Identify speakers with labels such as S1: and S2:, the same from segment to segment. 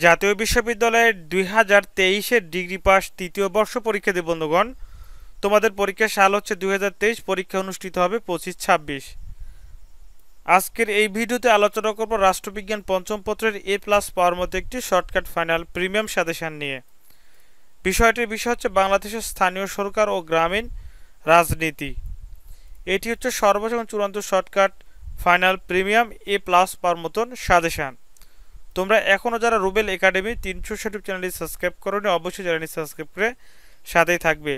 S1: জাতীয় বিশ্ববিদ্যালয়ের 2023-এর degree pass তৃতীয় বর্ষ পরীক্ষার্থী বন্ধুগণ, তোমাদের পরীক্ষার সাল হচ্ছে 2023। পরীক্ষা অনুষ্ঠিত হবে 25-26। আজকের এই ভিডিওতে আলোচনা করব রাষ্ট্রবিজ্ঞান পঞ্চম পত্রের A+ পাওয়ার মতো একটি শর্টকাট ফাইনাল প্রিমিয়াম সাজেশন নিয়ে। বিষয়টির বিষয় হচ্ছে বাংলাদেশের স্থানীয় সরকার ও গ্রামীণ রাজনীতি। এটি হচ্ছে সর্বশেষ এবং চূড়ান্ত শর্টকাট ফাইনাল প্রিমিয়াম A+ পাওয়ার মতন সাজেশন। তোমরা এখনও যারা রুবেল একাডেমি 360 ইউটিউব চ্যানেলটি সাবস্ক্রাইব করোনি, অবশ্যই চ্যানেলটি সাবস্ক্রাইব করে সাথেই থাকবে।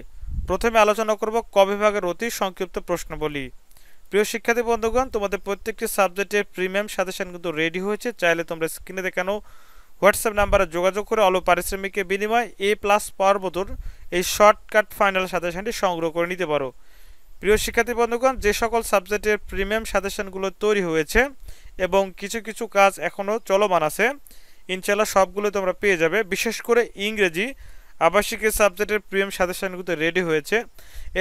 S1: প্রথমে আলোচনা করব ক বিভাগের অতি সংক্ষিপ্ত প্রশ্নাবলী। প্রিয় শিক্ষার্থী বন্ধুগণ, তোমাদের প্রত্যেকটি সাবজেক্টের প্রিমিয়াম সাজেশন কিন্তু রেডি হয়েছে। চাইলে তোমরা স্ক্রিনে দেখানো হোয়াটসঅ্যাপ নাম্বারে যোগাযোগ করে অল্প পারিশ্রমিকের বিনিময়ে A+ পাওয়ার মতন এই শর্টকাট ফাইনাল সাজেশনটি সংগ্রহ করে নিতে পারো। প্রিয় শিক্ষার্থী বন্ধুগণ, যে সকল সাবজেক্টের প্রিমিয়াম সাজেশনগুলো তৈরি হয়েছে এবং কিছু কিছু কাজ এখনও চলমান আছে, ইনশাল্লাহ সবগুলো তোমরা পেয়ে যাবে। বিশেষ করে ইংরেজি আবাসিক সাবজেক্টের প্রিমিয়াম সাজেশনগুলো রেডি হয়েছে।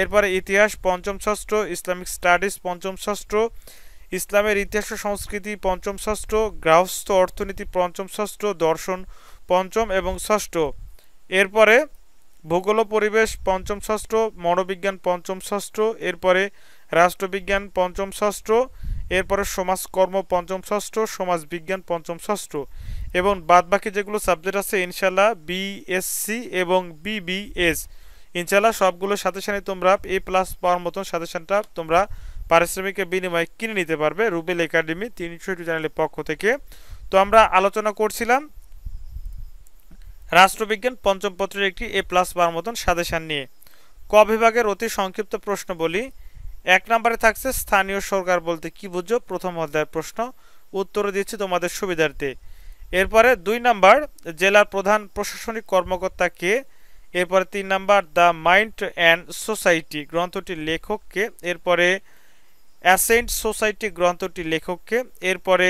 S1: এরপরে ইতিহাস পঞ্চম ষষ্ঠ, ইসলামিক স্টাডিজ পঞ্চম ষষ্ঠ, ইসলামের ইতিহাস ও সংস্কৃতি পঞ্চম ষষ্ঠ, গৃহস্থ অর্থনীতি পঞ্চম ষষ্ঠ, দর্শন পঞ্চম এবং ষষ্ঠ। এরপরে ভূগোল ও পরিবেশ পঞ্চম ষষ্ঠ, মনোবিজ্ঞান পঞ্চম ষষ্ঠ, এরপরে রাষ্ট্রবিজ্ঞান পঞ্চম ষষ্ঠ, এরপরে সমাজকর্ম পঞ্চম ষষ্ঠ, সমাজবিজ্ঞান পঞ্চম ষষ্ঠ এবং বাদবাকি যেগুলো সাবজেক্ট আছে ইনশাল্লাহ বিএসসি এবং বিবিএস, ইনশাল্লাহ সবগুলো সাজেশনে তোমরা A+ পাওয়ার মতন সাজেশনটা তোমরা পারিশ্রমিকের বিনিময়ে কিনে নিতে পারবে রুবেল একাডেমি 360 চ্যানেলের পক্ষ থেকে। তো আমরা আলোচনা করছিলাম রাষ্ট্রবিজ্ঞান পঞ্চম পত্রের একটি A+ পাওয়ার মতন সাজেশন নিয়ে। ক বিভাগের অতি সংক্ষিপ্ত প্রশ্ন বলি। 1 নম্বরে থাকছে স্থানীয় সরকার বলতে কি বুঝো, প্রথম অধ্যায়ের প্রশ্ন, উত্তর দিচ্ছি তোমাদের সুবিধার্থে। এরপরে 2 নাম্বার জেলার প্রধান প্রশাসনিক কর্মকর্তা কে। এরপরে 3 number the mind and society গ্রন্থটির লেখক কে। এরপরে অ্যাসেন্ট সোসাইটি গ্রন্থটির লেখক কে। এরপরে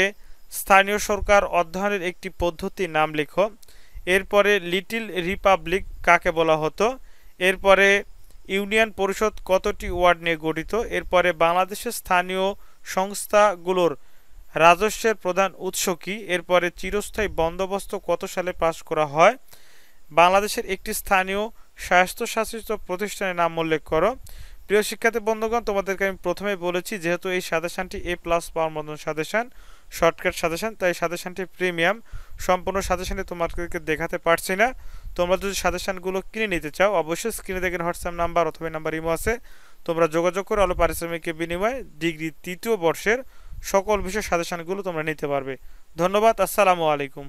S1: স্থানীয় সরকার অধ্যয়নের একটি পদ্ধতির নাম লেখো। এরপরে লিটল রিপাবলিক কাকে বলা হতো। এরপরে ইউনিয়ন পরিষদ কতটি ওয়ার্ড নিয়ে গঠিত। এরপরে বাংলাদেশের স্থানীয় সংস্থাগুলোর রাজস্বের প্রধান উৎস কী। এরপরে চিরস্থায়ী বন্দোবস্ত কত সালে পাশ করা হয়। বাংলাদেশের একটি স্থানীয় স্বায়ত্তশাসিত প্রতিষ্ঠানের নাম উল্লেখ করো। প্রিয় শিক্ষার্থী বন্ধুগণ, তোমাদেরকে আমি প্রথমে বলেছি যেহেতু এই সাজেশনটি A+ পাওয়ার মতন সাজেশন, শর্টকাট সাজেশন, তাই সাজেশনটি প্রিমিয়াম। সম্পূর্ণ সাজেশনটি তোমাদেরকে দেখাতে পারছি না। তোমরা যদি সাজেশনগুলো কিনে নিতে চাও অবশ্যই স্ক্রিনে দেখেন হোয়াটসঅ্যাপ নাম্বার অথবা নাম্বার ইমো আছে, তোমরা যোগাযোগ করে অল্প পারিশ্রমিকের বিনিময়ে ডিগ্রি তৃতীয় বর্ষের সকল বিষয় সাজেশনগুলো তোমরা নিতে পারবে। ধন্যবাদ। আসসালামু আলাইকুম।